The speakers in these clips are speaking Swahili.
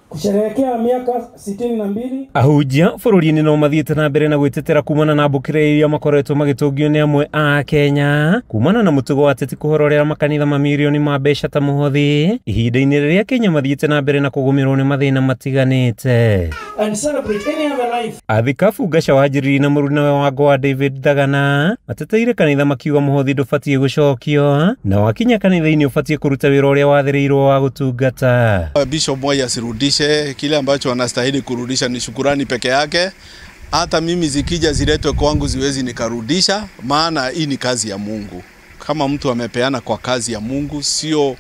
kusherehekea miaka 62. Ahujia bururi-ini no mathiete na mbere na gwitetera kumana na mbukire iria makoretwo magitungio ni amwe a Kenya kumana na mutugo wa ateti kuhororera makanitha mamirioni ma mbeca ta muhothi ihinda-ini riria Kenya mathiete na mbere na kugumirwo ni mathina matiganite And celebrate any other life. Athikabu Gacha wanjiriri na mũruna wa Ngwa David Dagana mateteire kanitha makiuga muhothi ndubatie gucokio na wakinya kanitha-ini ubatie kuruta wira uria wathiriirwo wa gutungata. Bishop Moi asirudishe, kile ambacho anastahili kurudisha ni shukurani peke yake. Hata mimi zikija ziletwe kwangu ziwezi nikarudisha, maana hii ni kazi ya Mungu. Kama mtu amepeana kwa kazi ya Mungu, sio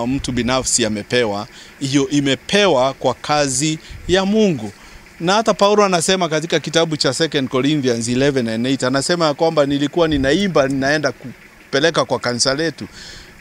mtu binafsi amepewa, hiyo imepewa kwa kazi ya Mungu. Na hata Paulo anasema katika kitabu cha 2 Corinthians 11:8 anasema kwamba nilikuwa ninaimba ninaenda kupeleka kwa kanisa letu.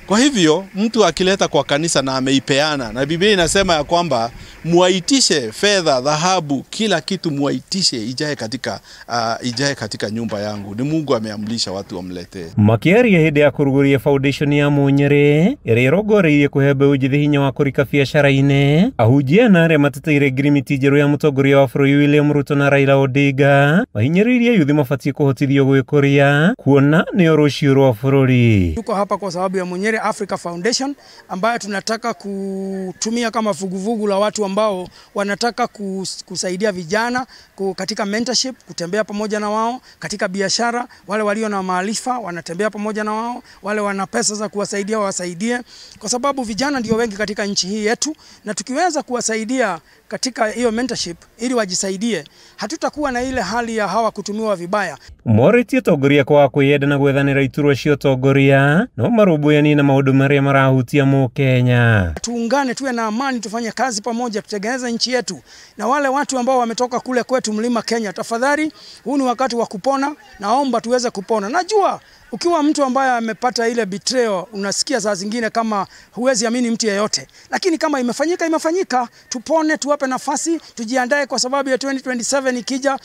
Kwa hivyo mtu akileta kwa kanisa na ameipeana, na Biblia inasema ya kwamba muaitishe fedha, dhahabu, kila kitu muaitishe ijae katika nyumba yangu. Ni Mungu ameamrisha watu wamletee. Makiaria hinde ya kuruguria foundation ya Munyere iri irongoreirie kuhebe ujithi hinya wa kurika biacara-ini. Ahujia na aria mateteire ngirimiti njeru ya mutongoria wa bururi William Ruto na Raila Odinga mahinyiririe yuthi mabatie kuhotithio gwikuria kuona nio rucio rwa bururi. Tuko hapa kwa sababu ya Munyere Africa Foundation ambayo tunataka kutumia kama vuguvugu la watu ambao wanataka kusaidia vijana katika mentorship, kutembea pamoja na wao katika biashara. Wale walio na maarifa wanatembea pamoja na wao, wale wana pesa za kuwasaidia wasaidie, kwa sababu vijana ndio wengi katika nchi hii yetu, na tukiweza kuwasaidia katika hiyo mentorship ili wajisaidie, hatutakuwa na ile hali ya hawa kutumiwa vibaya. Moriti atongoria kwa kwiyenda na gwethanira iturwa cio tongoria no marubuyani na maundu maria marahutia mu Kenya. Tuungane, tuwe na amani, tufanye kazi pamoja, tutengeneze nchi yetu. Na wale watu ambao wametoka kule kwetu mlima Kenya, tafadhali, huu ni wakati wa kupona, naomba tuweze kupona. Najua ukiwa mtu ambaye amepata ile betrayal, unasikia saa zingine kama huwezi amini mtu yeyote. Lakini kama imefanyika, tupone, tuwape nafasi, tujiandae kwa sababu ya 2027 ikija,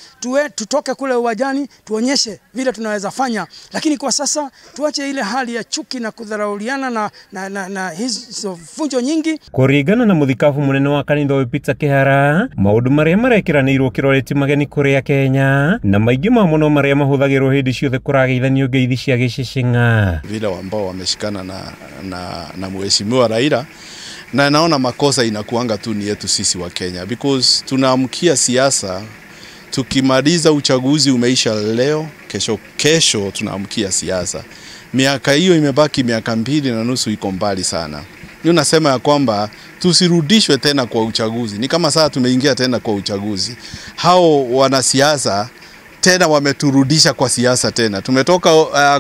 tutoke kule uwajani, tuonyeshe vile tunaweza fanya. Lakini kwa sasa tuache ile hali ya chuki na kudharauliana na hizo funjo nyingi. Kuringana na muthikabu munene wa kanitha wa Peter Kihara, maundu maria marekiranirwo kiroreti mageni kuria Kenya na maingi ma muno maria mahuthagirwo hindi ciothe kurageithanio ngeithi cia gishicinga. Vile ambao wameshikana na mheshimiwa Raila, na naona makosa inakuanga tu ni yetu sisi wa Kenya, because tunaamkia siasa. Tukimaliza uchaguzi umeisha leo, kesho tunaamkia siasa. Miaka hiyo imebaki miaka 2.5, iko mbali sana. Ni nasema ya kwamba tusirudishwe tena kwa uchaguzi. Ni kama sasa tumeingia tena kwa uchaguzi. Hao wanasiasa tena wameturudisha kwa siasa tena. Tumetoka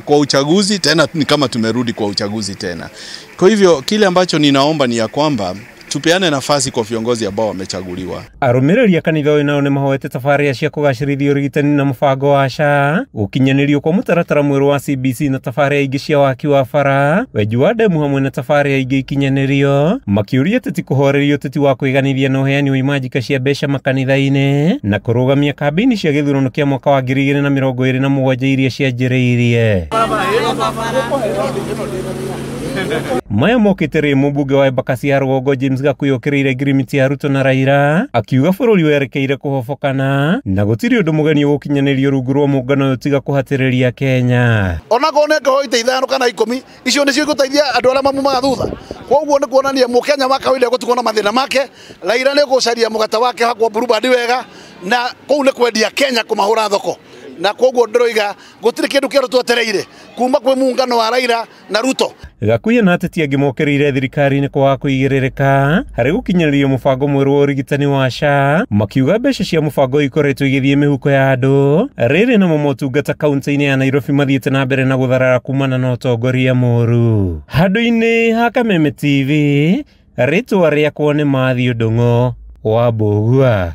kwa uchaguzi tena, ni kama tumerudi kwa uchaguzi tena. Kwa hivyo kile ambacho ninaomba ni ya kwamba tupeane nafasi kwa viongozi ambao wamechaguliwa. Arumiriri kanitha uyu nao ni mahoete tafaria cia kugacirithia urigitani na mubango wa SHA ukinyanirio kwa mutaratara mweru wa CBC na tafaria ingi cia waki wa bara, wenji wa demu hamwe na tafaria ingi ikinyanirio, makiuria teti kuhorerio teti wa kwiganithia na uheani wa imajika cia mbeca makanitha-ini na kurugamia kambini cia githurano kia mwaka wa 2027 iria cianjiriirie. Maya mokiteri mbunge wa Embakasi ya Rũgongo James Gakuyu okĩrĩire ngirimiti ya Ruto na Raila akiuga bũrũri werekeire kuhobokana na gũtirĩ ũndũ mũgeni ũgũkinyanĩrio rungu rwa mũngano ũyũ tiga kũhatĩrĩria Kenya. Ona kone ngoite 5 kana 10 icio nĩcio igũteithia andũ arĩa mamumaga thutha. Koguo nĩ kuonania Mũkenya makawile gũtukona mathĩna make. Raila nĩ gũcaria mũgate wake hakwa Burubadi wega, na kũu nĩ kwendia Kenya kũmahũra thoko. Na koguo ndĩroiga gũtirĩ kĩndũ kĩerũ twetereire kuma kwĩ muungano wa Raila na Ruto. Gakuyu na ateti angĩ mokĩrĩire thirikari-inĩ kwaga kũigĩrĩrĩka harĩ gũkinyanĩria mũbango mwerũ wa ũrigitani wa SHA, makiuga mbeca cia mũbango ikoretwo igĩthiĩ mĩhuko ya andũ. Rĩrĩ na motungata kaunti-inĩ ya Nairobi mathiĩte na mbere na gũtharara kumana na ũtongoria mũũru. Handũ-inĩ ha Kameme TV, rĩtwa rĩakwa nĩ Matthew Ndung'u wa Mbũgua.